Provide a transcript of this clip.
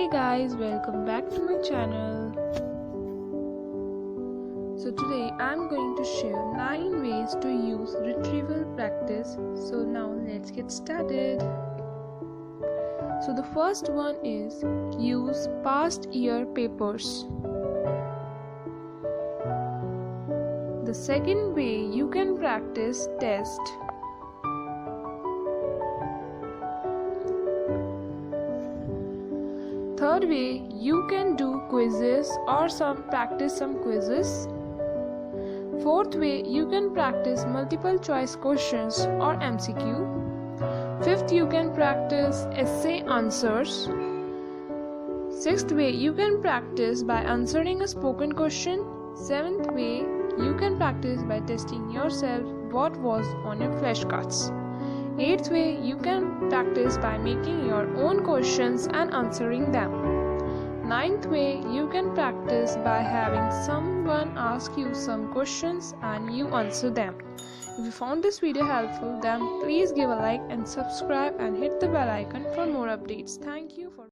Hey guys, welcome back to my channel. So today I'm going to share 9 ways to use retrieval practice. So now let's get started. So the first one is use past year papers. The second way you can practice test. Third way, you can do quizzes or practice some quizzes. Fourth way, you can practice multiple choice questions or MCQ. Fifth, you can practice essay answers. Sixth way, you can practice by answering a spoken question. Seventh way, you can practice by testing yourself what was on your flashcards. Eighth way, you can practice by making your own questions and answering them. Ninth way, you can practice by having someone ask you some questions and you answer them. If you found this video helpful, then please give a like and subscribe and hit the bell icon for more updates. Thank you for